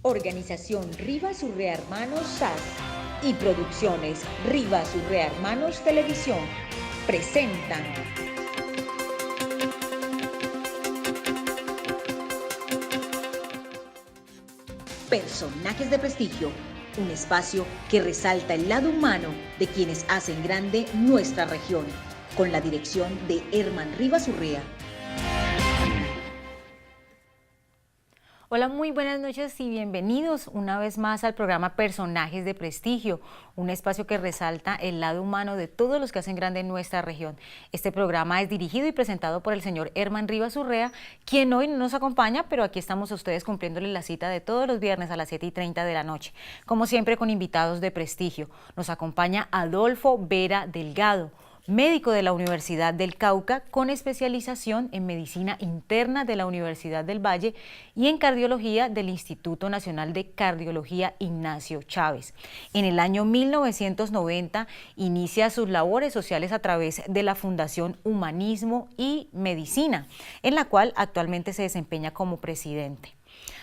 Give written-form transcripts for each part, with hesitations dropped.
Organización Rivas Urrea Hermanos SAS y Producciones Rivas Urrea Hermanos Televisión presentan Personajes de Prestigio, un espacio que resalta el lado humano de quienes hacen grande nuestra región, con la dirección de Herman Rivas Urrea. Hola, muy buenas noches y bienvenidos una vez más al programa Personajes de Prestigio, un espacio que resalta el lado humano de todos los que hacen grande nuestra región. Este programa es dirigido y presentado por el señor Herman Rivas Urrea, quien hoy no nos acompaña, pero aquí estamos a ustedes cumpliéndole la cita de todos los viernes a las 7:30 de la noche, como siempre con invitados de prestigio. Nos acompaña Adolfo Vera Delgado, médico de la Universidad del Cauca con especialización en medicina interna de la Universidad del Valle y en cardiología del Instituto Nacional de Cardiología Ignacio Chávez. En el año 1990 inicia sus labores sociales a través de la Fundación Humanismo y Medicina, en la cual actualmente se desempeña como presidente.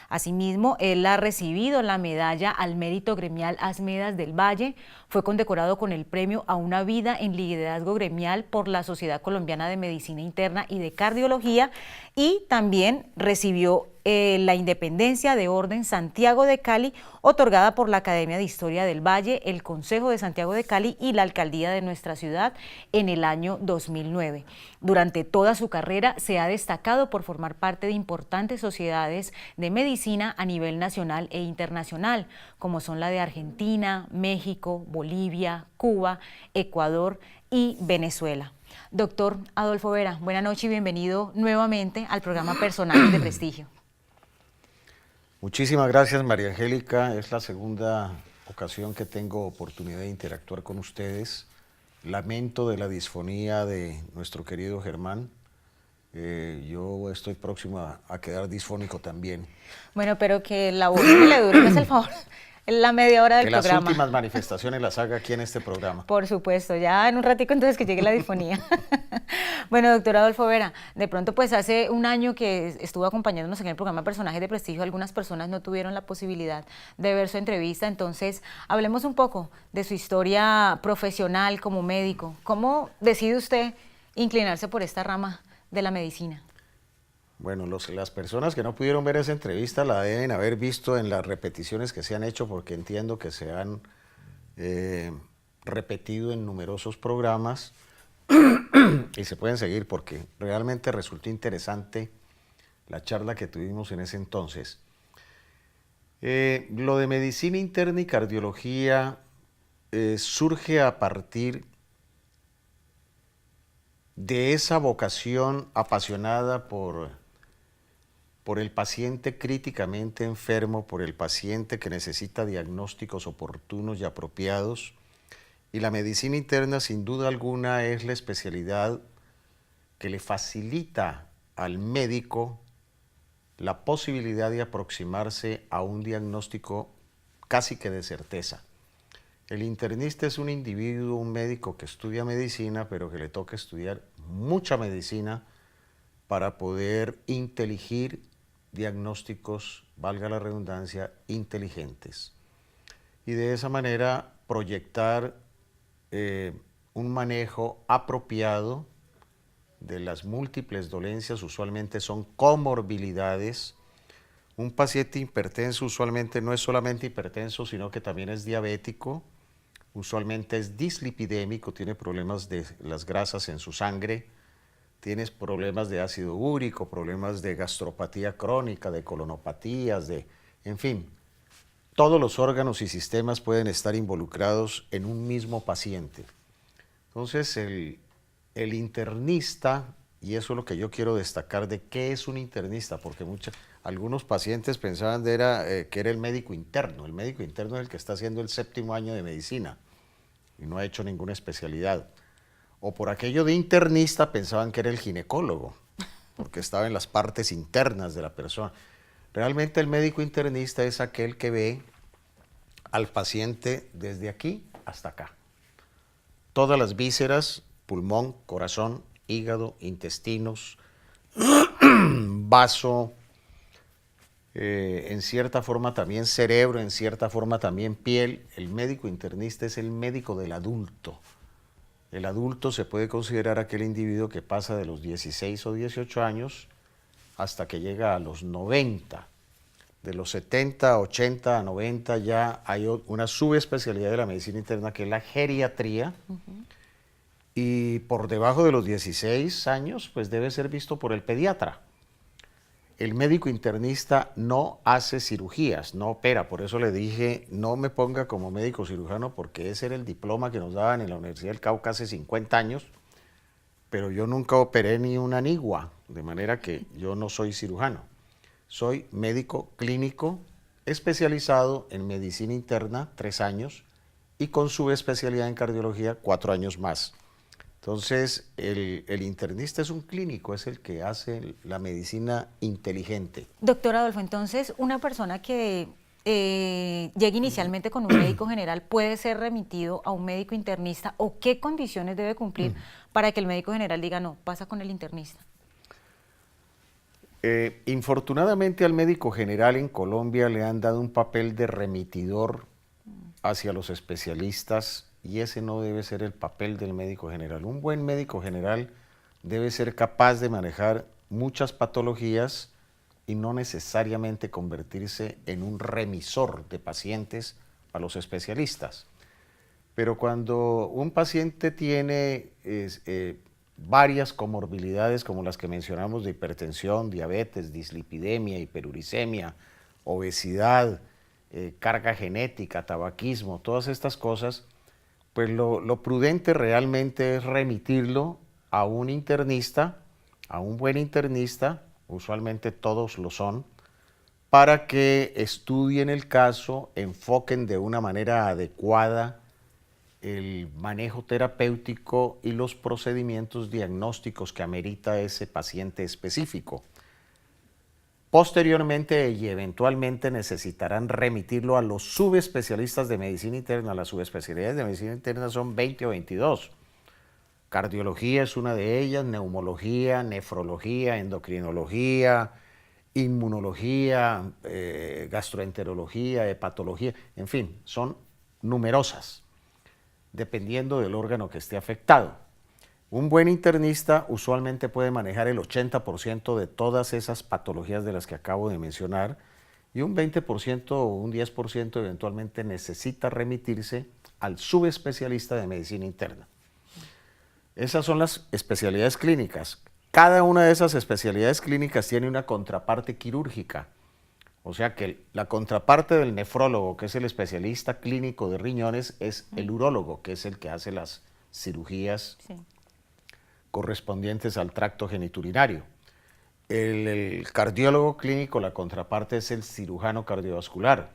Asimismo, él ha recibido la medalla al mérito gremial Asmedas del Valle, fue condecorado con el premio a una vida en liderazgo gremial por la Sociedad Colombiana de Medicina Interna y de Cardiología y también recibió la Independencia de Orden Santiago de Cali, otorgada por la Academia de Historia del Valle, el Consejo de Santiago de Cali y la Alcaldía de nuestra ciudad en el año 2009. Durante toda su carrera se ha destacado por formar parte de importantes sociedades de medicina a nivel nacional e internacional, como son la de Argentina, México, Bolivia, Cuba, Ecuador y Venezuela. Doctor Adolfo Vera, buenas noches y bienvenido nuevamente al programa Personajes de Prestigio. Muchísimas gracias, María Angélica. Es la segunda ocasión que tengo oportunidad de interactuar con ustedes. Lamento de la disfonía de nuestro querido Germán. Yo estoy próximo a quedar disfónico también. Bueno, pero que la voz le dure, no es el favor. La media hora del programa. Que las últimas manifestaciones las haga aquí en este programa. Por supuesto, ya en un ratico entonces que llegue la disfonía. Bueno, doctor Adolfo Vera, de pronto pues hace un año que estuvo acompañándonos en el programa Personajes de Prestigio, algunas personas no tuvieron la posibilidad de ver su entrevista, entonces hablemos un poco de su historia profesional como médico. ¿Cómo decide usted inclinarse por esta rama de la medicina? Bueno, las personas que no pudieron ver esa entrevista la deben haber visto en las repeticiones que se han hecho, porque entiendo que se han repetido en numerosos programas y se pueden seguir porque realmente resultó interesante la charla que tuvimos en ese entonces. Lo de medicina interna y cardiología surge a partir de esa vocación apasionada por el paciente críticamente enfermo, por el paciente que necesita diagnósticos oportunos y apropiados. Y la medicina interna, sin duda alguna, es la especialidad que le facilita al médico la posibilidad de aproximarse a un diagnóstico casi que de certeza. El internista es un individuo, un médico que estudia medicina, pero que le toca estudiar mucha medicina para poder inteligir diagnósticos, valga la redundancia, inteligentes. Y de esa manera proyectar un manejo apropiado de las múltiples dolencias, usualmente son comorbilidades. Un paciente hipertenso usualmente no es solamente hipertenso, sino que también es diabético, usualmente es dislipidémico, tiene problemas de las grasas en su sangre, tienes problemas de ácido úrico, problemas de gastropatía crónica, de colonopatías, en fin, todos los órganos y sistemas pueden estar involucrados en un mismo paciente. Entonces, el internista, y eso es lo que yo quiero destacar de qué es un internista, porque algunos pacientes pensaban que era el médico interno. El médico interno es el que está haciendo el 7º año de medicina y no ha hecho ninguna especialidad. O por aquello de internista pensaban que era el ginecólogo, porque estaba en las partes internas de la persona. Realmente el médico internista es aquel que ve al paciente desde aquí hasta acá. Todas las vísceras, pulmón, corazón, hígado, intestinos, vaso, en cierta forma también cerebro, en cierta forma también piel. El médico internista es el médico del adulto. El adulto se puede considerar aquel individuo que pasa de los 16 o 18 años hasta que llega a los 90. De los 70, 80 a 90 ya hay una subespecialidad de la medicina interna que es la geriatría. Y por debajo de los 16 años pues debe ser visto por el pediatra. El médico internista no hace cirugías, no opera, por eso le dije no me ponga como médico cirujano porque ese era el diploma que nos daban en la Universidad del Cauca hace 50 años, pero yo nunca operé ni una nigua, de manera que yo no soy cirujano. Soy médico clínico especializado en medicina interna, 3 años, y con subespecialidad en cardiología, 4 años más. Entonces, el internista es un clínico, es el que hace la medicina inteligente. Doctor Adolfo, entonces, una persona que llegue inicialmente con un médico general puede ser remitido a un médico internista, ¿o qué condiciones debe cumplir para que el médico general diga no, pasa con el internista? Infortunadamente al médico general en Colombia le han dado un papel de remitidor hacia los especialistas y ese no debe ser el papel del médico general. Un buen médico general debe ser capaz de manejar muchas patologías y no necesariamente convertirse en un remisor de pacientes a los especialistas. Pero cuando un paciente tiene varias comorbilidades como las que mencionamos de hipertensión, diabetes, dislipidemia, hiperuricemia, obesidad, carga genética, tabaquismo, todas estas cosas, pues lo prudente realmente es remitirlo a un internista, a un buen internista, usualmente todos lo son, para que estudien el caso, enfoquen de una manera adecuada el manejo terapéutico y los procedimientos diagnósticos que amerita ese paciente específico. Posteriormente y eventualmente necesitarán remitirlo a los subespecialistas de medicina interna. Las subespecialidades de medicina interna son 20 o 22. Cardiología es una de ellas, neumología, nefrología, endocrinología, inmunología, gastroenterología, hepatología, en fin, son numerosas, dependiendo del órgano que esté afectado. Un buen internista usualmente puede manejar el 80% de todas esas patologías de las que acabo de mencionar y un 20% o un 10% eventualmente necesita remitirse al subespecialista de medicina interna. Esas son las especialidades clínicas. Cada una de esas especialidades clínicas tiene una contraparte quirúrgica. O sea que la contraparte del nefrólogo, que es el especialista clínico de riñones, es el urólogo, que es el que hace las cirugías correspondientes al tracto genitourinario. El cardiólogo clínico, la contraparte es el cirujano cardiovascular.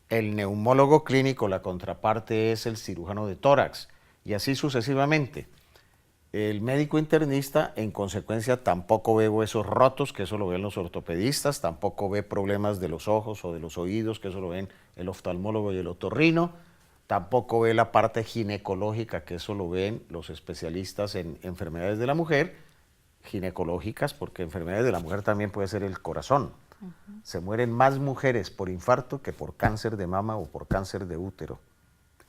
El neumólogo clínico, la contraparte es el cirujano de tórax, y así sucesivamente. El médico internista, en consecuencia, tampoco ve huesos rotos, que eso lo ven los ortopedistas, tampoco ve problemas de los ojos o de los oídos, que eso lo ven el oftalmólogo y el otorrino, tampoco ve la parte ginecológica, que eso lo ven los especialistas en enfermedades de la mujer, ginecológicas, porque enfermedades de la mujer también puede ser el corazón. Se mueren más mujeres por infarto que por cáncer de mama o por cáncer de útero.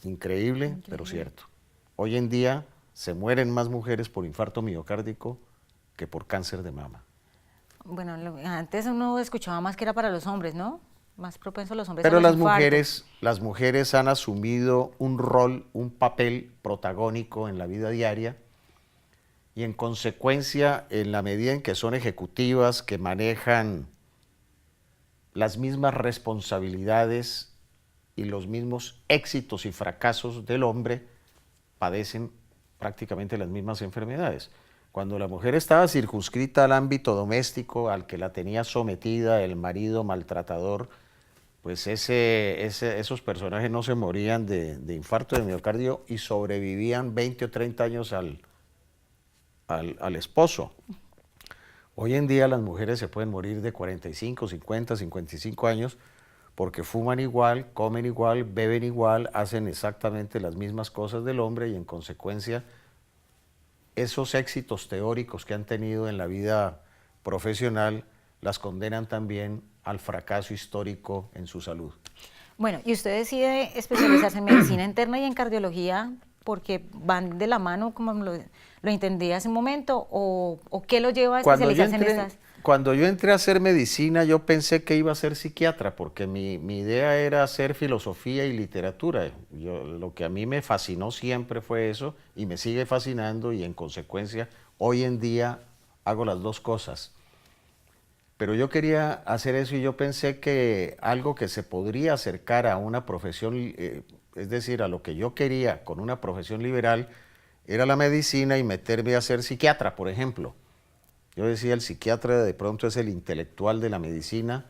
Increíble, pero cierto. Hoy en día se mueren más mujeres por infarto miocárdico que por cáncer de mama. Bueno, antes uno escuchaba más que era para los hombres, ¿no? Más propenso a los hombres. Pero a los infartos. las mujeres han asumido un rol, un papel protagónico en la vida diaria y en consecuencia, en la medida en que son ejecutivas, que manejan las mismas responsabilidades y los mismos éxitos y fracasos del hombre, padecen prácticamente las mismas enfermedades. Cuando la mujer estaba circunscrita al ámbito doméstico, al que la tenía sometida el marido maltratador, pues esos personajes no se morían de infarto de miocardio y sobrevivían 20 o 30 años al esposo. Hoy en día las mujeres se pueden morir de 45, 50, 55 años porque fuman igual, comen igual, beben igual, hacen exactamente las mismas cosas del hombre y en consecuencia esos éxitos teóricos que han tenido en la vida profesional las condenan también al fracaso histórico en su salud. Bueno, y usted decide especializarse en medicina interna y en cardiología porque van de la mano, como lo entendí hace un momento, o qué lo lleva a especializarse en estas. Cuando yo entré a hacer medicina, yo pensé que iba a ser psiquiatra, porque mi idea era hacer filosofía y literatura. Lo que a mí me fascinó siempre fue eso, y me sigue fascinando, y en consecuencia, hoy en día hago las dos cosas. Pero yo quería hacer eso y yo pensé que algo que se podría acercar a una profesión, es decir, a lo que yo quería con una profesión liberal, era la medicina y meterme a ser psiquiatra, por ejemplo. Yo decía, el psiquiatra de pronto es el intelectual de la medicina,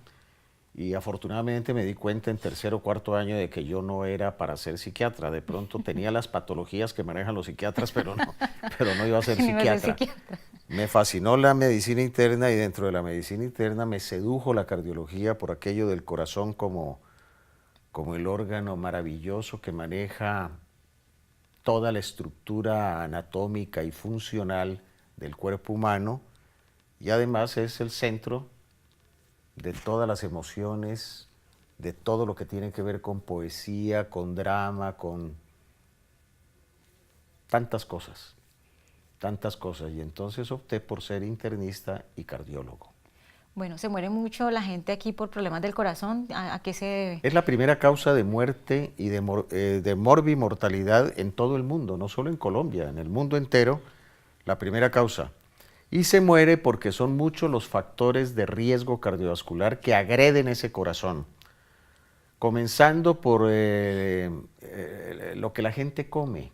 y afortunadamente me di cuenta en tercer o cuarto año de que yo no era para ser psiquiatra. De pronto tenía las patologías que manejan los psiquiatras, pero no iba a ser psiquiatra. Me fascinó la medicina interna, y dentro de la medicina interna me sedujo la cardiología por aquello del corazón como el órgano maravilloso que maneja toda la estructura anatómica y funcional del cuerpo humano, y además es el centro de todas las emociones, de todo lo que tiene que ver con poesía, con drama, con tantas cosas, y entonces opté por ser internista y cardiólogo. Bueno, se muere mucho la gente aquí por problemas del corazón. ¿A qué se debe? Es la primera causa de muerte y de morbimortalidad en todo el mundo, no solo en Colombia, en el mundo entero, la primera causa. Y se muere porque son muchos los factores de riesgo cardiovascular que agreden ese corazón, comenzando por lo que la gente come.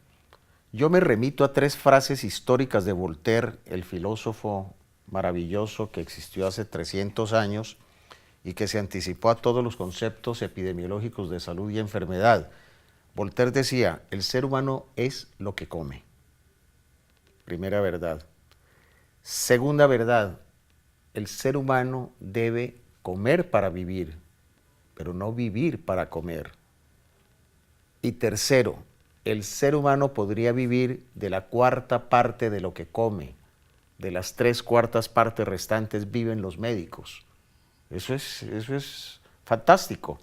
Yo me remito a 3 frases históricas de Voltaire, el filósofo maravilloso que existió hace 300 años y que se anticipó a todos los conceptos epidemiológicos de salud y enfermedad. Voltaire decía, el ser humano es lo que come. Primera verdad. Segunda verdad, el ser humano debe comer para vivir, pero no vivir para comer. Y tercero, el ser humano podría vivir de la 1/4 parte de lo que come. De las 3/4 partes restantes viven los médicos. Eso es fantástico,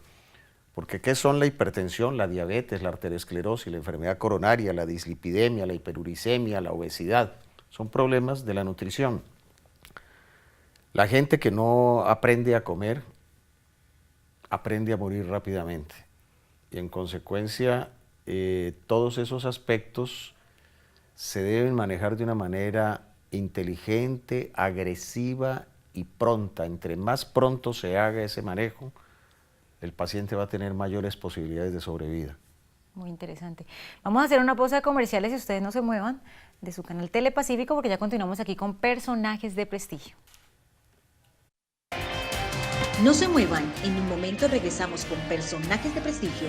porque ¿qué son la hipertensión, la diabetes, la arteriosclerosis, la enfermedad coronaria, la dislipidemia, la hiperuricemia, la obesidad? Son problemas de la nutrición. La gente que no aprende a comer, aprende a morir rápidamente. Y en consecuencia, todos esos aspectos se deben manejar de una manera inteligente, agresiva y pronta. Entre más pronto se haga ese manejo, el paciente va a tener mayores posibilidades de sobrevida. Muy interesante. Vamos a hacer una pausa de comerciales y ustedes no se muevan de su canal Telepacífico porque ya continuamos aquí con Personajes de Prestigio. No se muevan, en un momento regresamos con Personajes de Prestigio.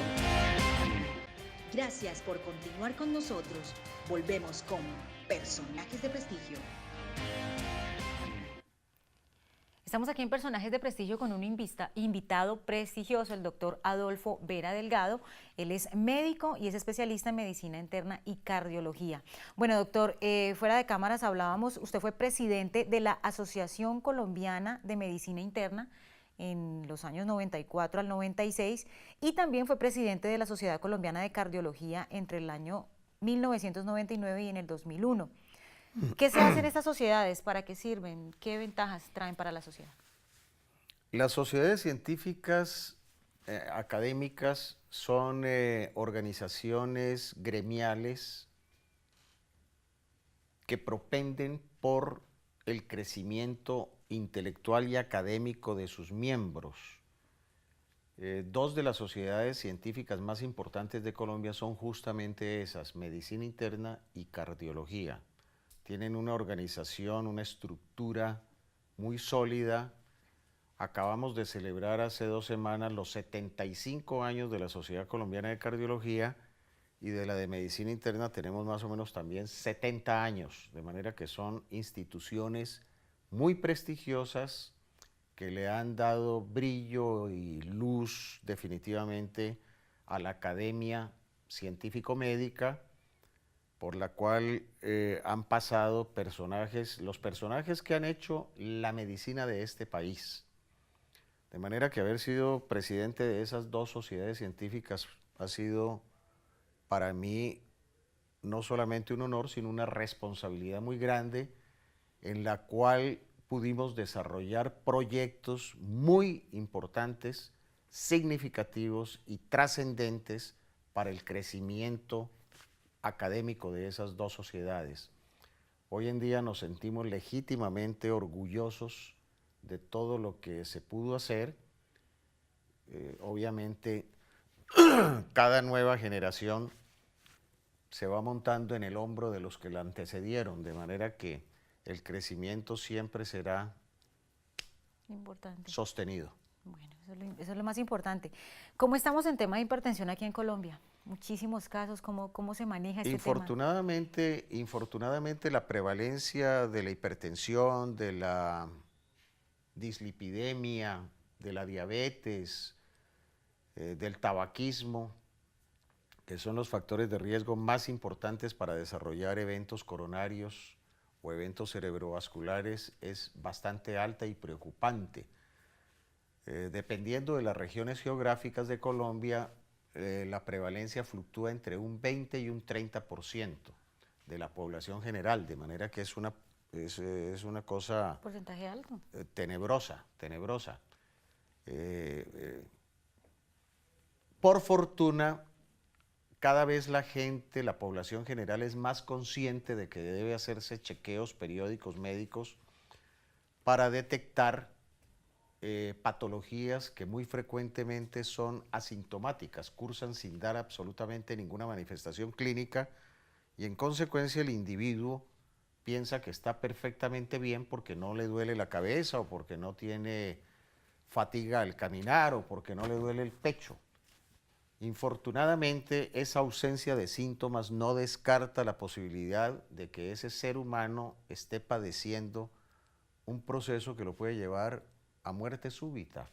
Gracias por continuar con nosotros. Volvemos con Personajes de Prestigio. Estamos aquí en Personajes de Prestigio con un invitado prestigioso, el doctor Adolfo Vera Delgado. Él es médico y es especialista en medicina interna y cardiología. Bueno, doctor, fuera de cámaras hablábamos, usted fue presidente de la Asociación Colombiana de Medicina Interna en los años 94 al 96 y también fue presidente de la Sociedad Colombiana de Cardiología entre el año 1999 y en el 2001. ¿Qué se hace en estas sociedades? ¿Para qué sirven? ¿Qué ventajas traen para la sociedad? Las sociedades científicas académicas son organizaciones gremiales que propenden por el crecimiento intelectual y académico de sus miembros. 2 de las sociedades científicas más importantes de Colombia son justamente esas, medicina interna y cardiología. Tienen una organización, una estructura muy sólida. Acabamos de celebrar hace 2 semanas los 75 años de la Sociedad Colombiana de Cardiología, y de la de Medicina Interna tenemos más o menos también 70 años, de manera que son instituciones muy prestigiosas que le han dado brillo y luz definitivamente a la academia científico-médica, por la cual han pasado los personajes que han hecho la medicina de este país. De manera que haber sido presidente de esas dos sociedades científicas ha sido para mí no solamente un honor, sino una responsabilidad muy grande en la cual pudimos desarrollar proyectos muy importantes, significativos y trascendentes para el crecimiento académico de esas dos sociedades. Hoy en día nos sentimos legítimamente orgullosos de todo lo que se pudo hacer. Obviamente, cada nueva generación se va montando en el hombro de los que la antecedieron, de manera que el crecimiento siempre será Importante. sostenido. Bueno, eso es lo más importante. ¿Cómo estamos en tema de hipertensión aquí en Colombia? Muchísimos casos, ¿cómo se maneja este Infortunadamente la prevalencia de la hipertensión, de la dislipidemia, de la diabetes, del tabaquismo, que son los factores de riesgo más importantes para desarrollar eventos coronarios o eventos cerebrovasculares, es bastante alta y preocupante. Dependiendo de las regiones geográficas de Colombia, la prevalencia fluctúa entre un 20 y un 30% de la población general, de manera que es una cosa porcentaje alto. Tenebrosa. Por fortuna, cada vez la gente, la población general es más consciente de que debe hacerse chequeos periódicos médicos para detectar patologías que muy frecuentemente son asintomáticas, cursan sin dar absolutamente ninguna manifestación clínica y en consecuencia el individuo piensa que está perfectamente bien porque no le duele la cabeza o porque no tiene fatiga al caminar o porque no le duele el pecho. Infortunadamente, esa ausencia de síntomas no descarta la posibilidad de que ese ser humano esté padeciendo un proceso que lo puede llevar a muerte súbita.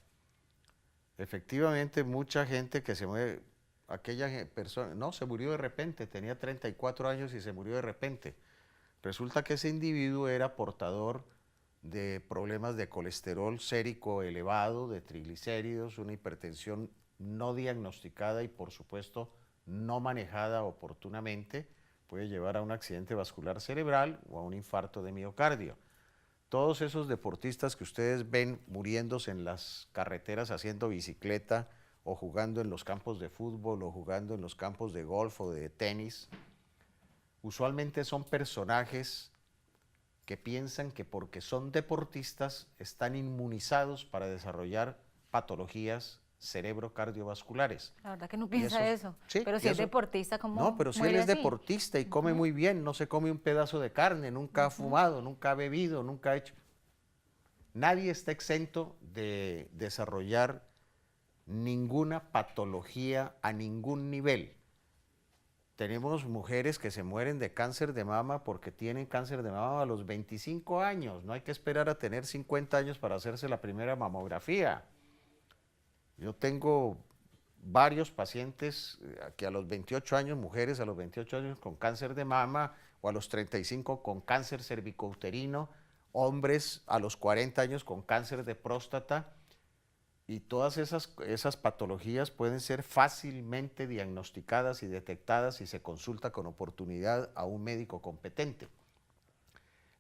Efectivamente, mucha gente que se muere, aquella persona, no, se murió de repente, tenía 34 años y se murió de repente. Resulta que ese individuo era portador de problemas de colesterol sérico elevado, de triglicéridos, una hipertensión no diagnosticada y por supuesto no manejada oportunamente, puede llevar a un accidente vascular cerebral o a un infarto de miocardio. Todos esos deportistas que ustedes ven muriéndose en las carreteras haciendo bicicleta o jugando en los campos de fútbol o jugando en los campos de golf o de tenis, usualmente son personajes que piensan que porque son deportistas están inmunizados para desarrollar patologías cerebrocardiovasculares. La verdad que no piensa eso. Sí, pero si es deportista, ¿cómo No, pero si él muere es así? deportista y come muy bien, no se come un pedazo de carne, nunca ha fumado, nunca ha bebido, nunca ha hecho... Nadie está exento de desarrollar ninguna patología a ningún nivel. Tenemos mujeres que se mueren de cáncer de mama porque tienen cáncer de mama a los 25 años. No hay que esperar a tener 50 años para hacerse la primera mamografía. Yo tengo varios pacientes que a los 28 años, mujeres a los 28 años con cáncer de mama o a los 35 con cáncer cervicouterino, hombres a los 40 años con cáncer de próstata, y todas esas patologías pueden ser fácilmente diagnosticadas y detectadas si se consulta con oportunidad a un médico competente.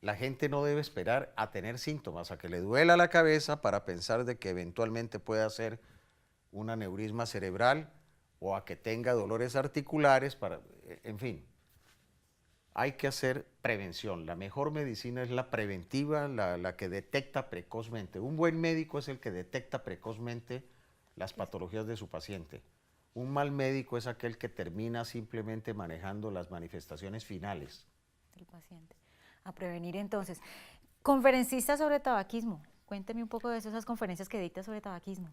La gente no debe esperar a tener síntomas, a que le duela la cabeza para pensar de que eventualmente pueda ser un aneurisma cerebral o a que tenga dolores articulares, en fin. Hay que hacer prevención. La mejor medicina es la preventiva, la que detecta precozmente. Un buen médico es el que detecta precozmente las patologías de su paciente. Un mal médico es aquel que termina simplemente manejando las manifestaciones finales del paciente. A prevenir entonces. Conferencista sobre tabaquismo. Cuénteme un poco de esas conferencias que dicta sobre tabaquismo.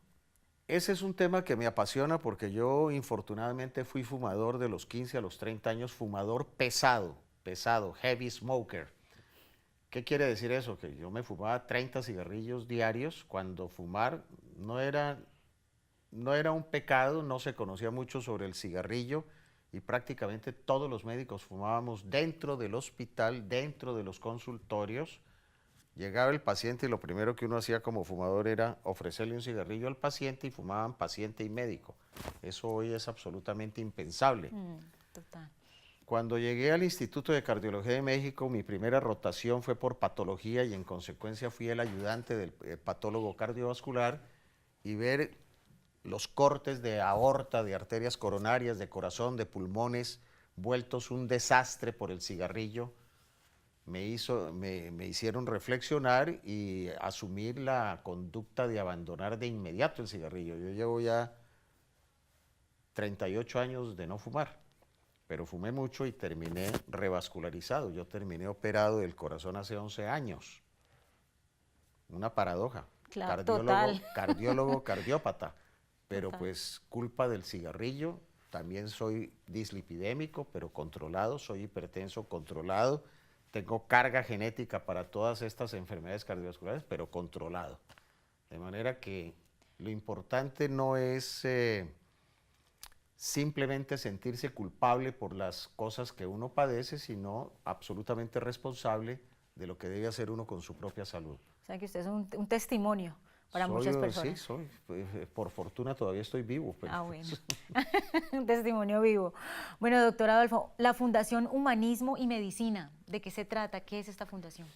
Ese es un tema que me apasiona porque yo infortunadamente fui fumador de los 15 a los 30 años, fumador pesado, heavy smoker. ¿Qué quiere decir eso? Que yo me fumaba 30 cigarrillos diarios cuando fumar no era un pecado, no se conocía mucho sobre el cigarrillo y prácticamente todos los médicos fumábamos dentro del hospital, dentro de los consultorios, Llegaba el paciente y lo primero que uno hacía como fumador era ofrecerle un cigarrillo al paciente y fumaban paciente y médico. Eso hoy es absolutamente impensable. Total. Cuando llegué al Instituto de Cardiología de México, mi primera rotación fue por patología y en consecuencia fui el ayudante del patólogo cardiovascular y ver los cortes de aorta, de arterias coronarias, de corazón, de pulmones, vueltos un desastre por el cigarrillo, me hicieron reflexionar y asumir la conducta de abandonar de inmediato el cigarrillo. Yo llevo ya 38 años de no fumar, pero fumé mucho y terminé revascularizado. Yo terminé operado del corazón hace 11 años. Una paradoja. Claro, Cardiólogo, cardiópata. Pero Total. pues culpa del cigarrillo. También soy dislipidémico, pero controlado. Soy hipertenso, controlado. Tengo carga genética para todas estas enfermedades cardiovasculares, pero controlado. De manera que lo importante no es simplemente sentirse culpable por las cosas que uno padece, sino absolutamente responsable de lo que debe hacer uno con su propia salud. O sea que usted es un testimonio para muchas personas. Sí, soy. Por fortuna todavía estoy vivo. Pero Bueno, un testimonio vivo. Bueno, doctor Adolfo, la Fundación Humanismo y Medicina, ¿de qué se trata? ¿Qué es esta fundación?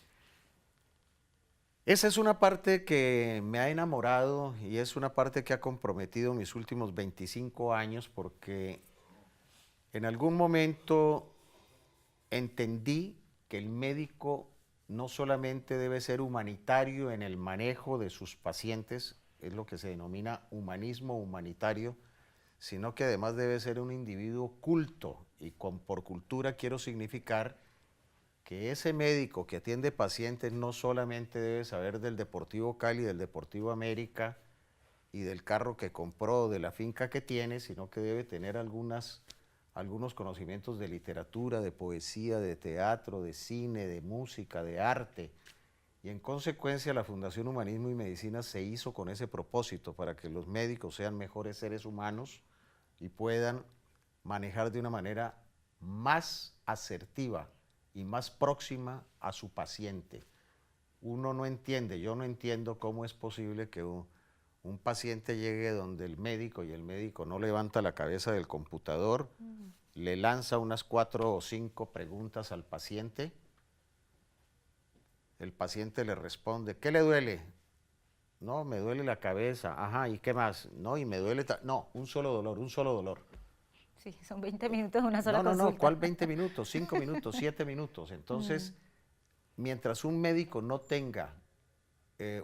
Esa es una parte que me ha enamorado y es una parte que ha comprometido mis últimos 25 años porque en algún momento entendí que el médico no solamente debe ser humanitario en el manejo de sus pacientes, es lo que se denomina humanismo humanitario, sino que además debe ser un individuo culto y por cultura quiero significar que ese médico que atiende pacientes no solamente debe saber del Deportivo Cali, del Deportivo América y del carro que compró, de la finca que tiene, sino que debe tener algunos conocimientos de literatura, de poesía, de teatro, de cine, de música, de arte. Y en consecuencia la Fundación Humanismo y Medicina se hizo con ese propósito, para que los médicos sean mejores seres humanos y puedan manejar de una manera más asertiva y más próxima a su paciente. Uno no entiende, yo no entiendo cómo es posible que un paciente llegue donde el médico y el médico no levanta la cabeza del computador, le lanza unas 4 o 5 preguntas al paciente, el paciente le responde, ¿qué le duele? No, me duele la cabeza. Ajá, ¿y qué más? No, y me duele... No, un solo dolor, un solo dolor. Sí, son 20 minutos de una sola No, consulta. ¿cuál 20 minutos? 5 minutos, 7 minutos. Entonces, mientras un médico no tenga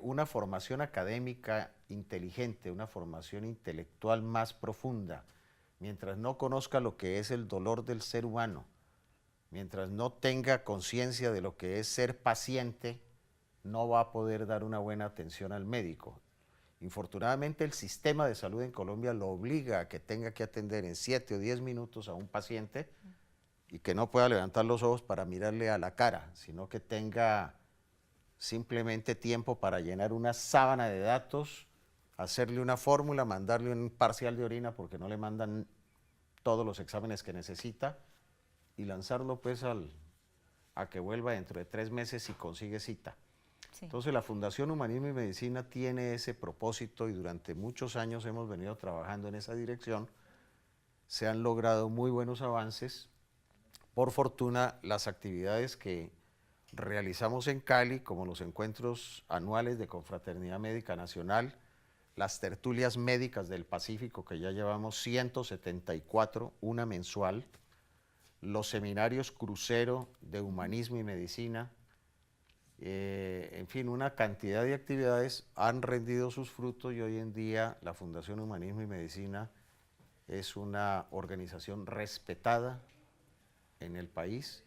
una formación académica inteligente, una formación intelectual más profunda, mientras no conozca lo que es el dolor del ser humano, mientras no tenga conciencia de lo que es ser paciente, no va a poder dar una buena atención al médico. Infortunadamente el sistema de salud en Colombia lo obliga a que tenga que atender en 7 o 10 minutos a un paciente y que no pueda levantar los ojos para mirarle a la cara, sino que tenga simplemente tiempo para llenar una sábana de datos, hacerle una fórmula, mandarle un parcial de orina porque no le mandan todos los exámenes que necesita y lanzarlo pues a que vuelva dentro de 3 meses si consigue cita. Sí. Entonces la Fundación Humanismo y Medicina tiene ese propósito y durante muchos años hemos venido trabajando en esa dirección. Se han logrado muy buenos avances. Por fortuna, las actividades que realizamos en Cali, como los encuentros anuales de Confraternidad Médica Nacional, las tertulias médicas del Pacífico, que ya llevamos 174, una mensual, los seminarios crucero de Humanismo y Medicina, en fin, una cantidad de actividades han rendido sus frutos y hoy en día la Fundación Humanismo y Medicina es una organización respetada en el país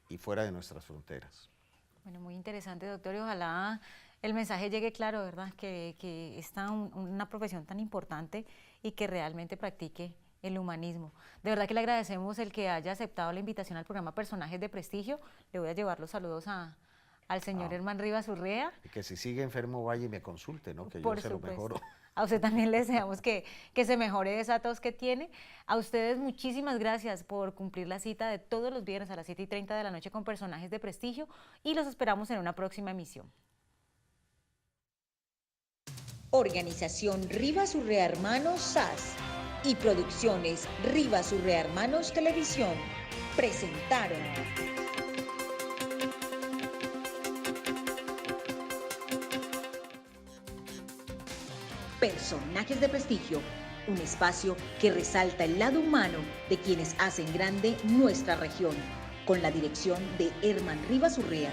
y fuera de nuestras fronteras. Bueno, muy interesante, doctor, y ojalá el mensaje llegue claro, ¿verdad? Que está una profesión tan importante y que realmente practique el humanismo. De verdad que le agradecemos el que haya aceptado la invitación al programa Personajes de Prestigio. Le voy a llevar los saludos al señor Herman Rivas Urrea. Y que si sigue enfermo vaya y me consulte, ¿no? Que Por yo se lo supuesto. mejoro. A usted también le deseamos que se mejore esa tos que tiene. A ustedes muchísimas gracias por cumplir la cita de todos los viernes a las 7:30 de la noche con Personajes de Prestigio y los esperamos en una próxima emisión. Organización Rivas Urrea Hermanos SAS y Producciones Rivas Urrea Hermanos Televisión presentaron Personajes de Prestigio, un espacio que resalta el lado humano de quienes hacen grande nuestra región, con la dirección de Herman Rivas Urrea.